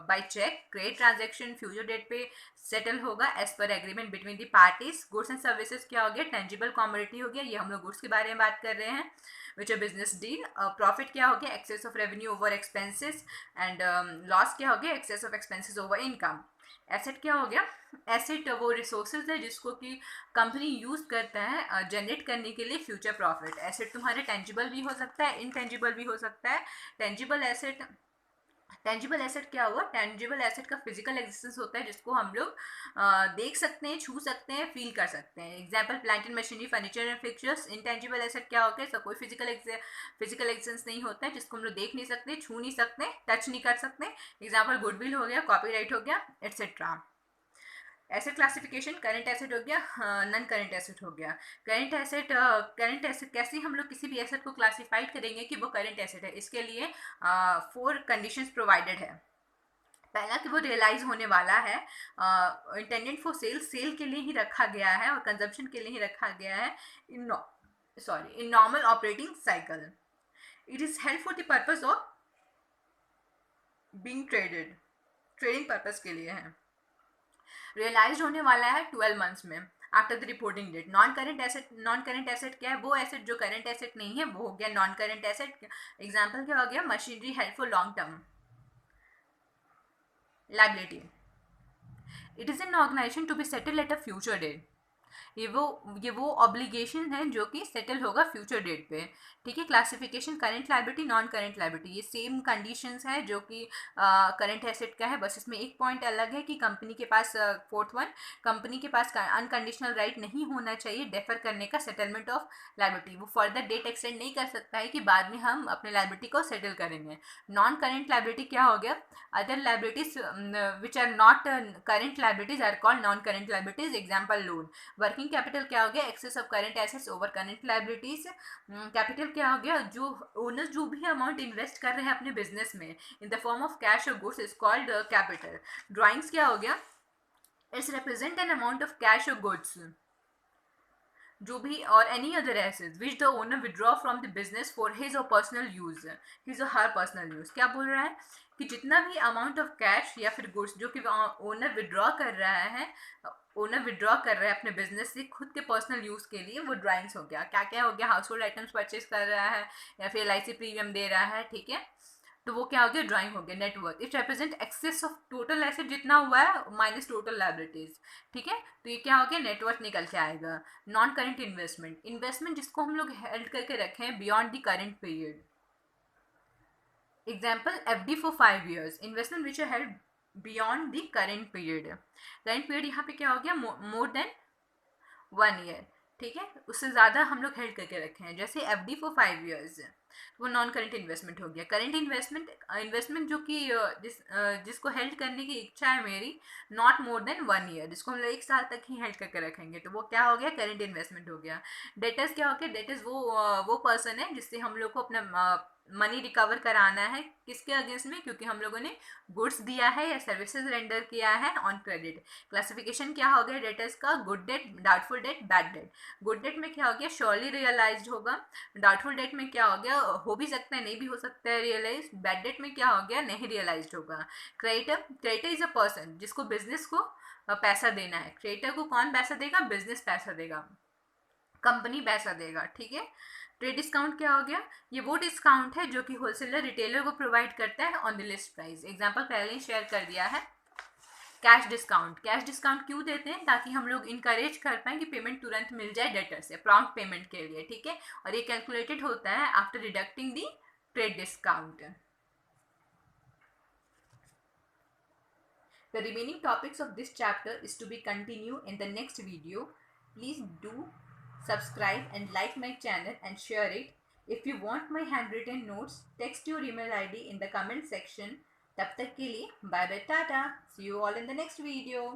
by cheque. Credit transaction future date पे सेटल होगा as per agreement between the parties. Goods and services क्या हो गया, टेंजिबल कमोडिटी हो गया, ये हम लोग गुड्स के बारे में बात कर रहे हैं which a business deal. Profit क्या हो गया, excess of revenue over expenses, and loss क्या हो गया, excess of expenses over income. Asset क्या हो गया, एसेट वो रिसोर्सेज है जिसको कि कंपनी यूज करता है जनरेट करने के लिए फ्यूचर प्रॉफिट। एसेट तुम्हारे टेंजिबल भी हो सकता है, इनटेंजिबल भी हो सकता है। टेंजिबल एसेट टेंजिबल एसेट क्या हुआ? टेंजिबल एसेट का फिजिकल एग्जिस्टेंस होता है जिसको हम लोग देख सकते हैं, छू सकते हैं, फील कर सकते हैं। Example plant and machinery, furniture and fixtures. Intangible asset क्या होता है? इसका कोई फिजिकल एग्जिस्टेंस नहीं होता है, जिसको हम लोग देख नहीं सकते, छू नहीं सकते, टच नहीं कर सकते। एग्जाम्पल गुडविल हो गया, कॉपीराइट हो गया, etcetera. Asset classification, current asset हो गया, नॉन करंट एसेट हो गया। करंट एसेट कैसे हम लोग किसी भी एसेट को क्लासिफाइड करेंगे कि वो करंट एसेट है? इसके लिए 4 कंडीशंस प्रोवाइडेड है। पहला कि वो रियलाइज होने वाला है, इंटेंडेड फॉर सेल, सेल के लिए ही रखा गया है और कंजम्पशन के लिए ही रखा गया है in normal operating cycle. It is held for the purpose of being traded, trading purpose के लिए है। रियलाइज होने वाला है 12 मंथ्स में after the reporting date. Non current asset क्या है? वो एसेट जो करंट एसेट नहीं है वो हो गया नॉन करंट एसेट। एग्जाम्पल क्या हो गया? Machinery held for long term liability. It is an organization to be settled at a future date. ये वो ऑब्लिगेशन है जो कि सेटल होगा फ्यूचर डेट पे। ठीक है। Classification, current liability, non current liability, ये सेम कंडीशंस है जो कि करंट एसेट का है, बस इसमें एक पॉइंट अलग है कि कंपनी के पास, फोर्थ वन, कंपनी के पास अनकंडीशनल राइट नहीं होना चाहिए डेफर करने का सेटलमेंट ऑफ लायबिलिटी। वो फर्दर डेट एक्सटेंड नहीं कर सकता है कि बाद में हम अपने लायबिलिटी को सेटल करेंगे। नॉन करंट लायबिलिटी क्या हो गया? Other liabilities which are not current liabilities are called non current liabilities. Example loan. Working capital क्या हो गया? Excess of current assets over current liabilities. Capital क्या हो गया? जो ओनर्स जो भी अमाउंट इन्वेस्ट कर रहे हैं अपने बिजनेस में in the form of cash और goods is called capital. Drawings क्या हो गया? It's represent an amount of cash और गुड्स जो भी, और any other assets which the owner withdraw from the business for his और पर्सनल यूज, हिज और हर पर्सनल यूज। क्या बोल रहा है? कि जितना भी अमाउंट ऑफ कैश या फिर गुड्स जो कि ओनर विड्रॉ कर रहा है, अपने बिजनेस से खुद के पर्सनल यूज के लिए, वो ड्राइंग्स हो गया। क्या क्या हो गया? हाउस होल्ड आइटम्स परचेज कर रहा है या फिर LIC प्रीमियम दे रहा है। ठीक है, तो वो क्या हो गया? ड्राइंग हो गया। Net worth, it represent excess of total asset जितना हुआ है माइनस टोटल लायबिलिटीज। ठीक है, तो ये क्या हो गया? नेटवर्थ निकल के आएगा। नॉन करंट इन्वेस्टमेंट, इन्वेस्टमेंट जिसको हम लोग हेल्ड करके रखे हैं beyond the current period. Example FD for 5 years, investment which are held beyond the current period. Current period यहाँ पे क्या हो गया? More than 1 year। ठीक है, उससे ज़्यादा हम लोग हेल्ड करके रखे हैं। जैसे FD फॉर 5 years, वो नॉन करंट इन्वेस्टमेंट हो गया। करंट इन्वेस्टमेंट जो कि जिसको हेल्ड करने की इच्छा है मेरी, नॉट मोर देन 1 year, जिसको हम लोग 1 साल तक ही हेल्ड करके रखेंगे, तो वो क्या हो गया? करंट इन्वेस्टमेंट हो गया। डेटर्स क्या हो गया? डेटर्स वो पर्सन है जिससे हम लोग को अपना मनी रिकवर कराना है। किसके अगेंस्ट में? क्योंकि हम लोगों ने गुड्स दिया है या सर्विसेज रेंडर किया है ऑन क्रेडिट। क्लासिफिकेशन क्या हो गया डेटर्स का? Good debt, doubtful debt, bad debt. Good debt में क्या हो गया? श्योरली रियलाइज्ड होगा। डाउटफुल डेट में क्या हो गया? हो भी सकता है, नहीं भी हो सकता है रियलाइज। बैड डेट में क्या हो गया? नहीं रियलाइज्ड होगा। क्रेडिटर इज अ पर्सन जिसको बिजनेस को पैसा देना है। क्रेडिटर को कौन पैसा देगा? बिजनेस पैसा देगा, कंपनी पैसा देगा। ठीक है। ट्रेड डिस्काउंट क्या हो गया? ये वो डिस्काउंट है जो कि होलसेलर रिटेलर को प्रोवाइड करता है on the list price. Example पहले ही शेयर कर दिया है। कैश डिस्काउंट क्यों देते हैं? ताकि हम लोग इनकरेज कर पाए कि पेमेंट तुरंत मिल जाए डेटर से, प्रॉम्प्ट पेमेंट के लिए। ठीक है, और ये कैलकुलेटेड होता है after deducting the trade discount. The remaining topics of this chapter is to be continued in the next video. Please do subscribe and like my channel and share it. If you want my handwritten notes, text your email ID in the comment section. तब तक के लिए bye bye, tata. See you all in the next video.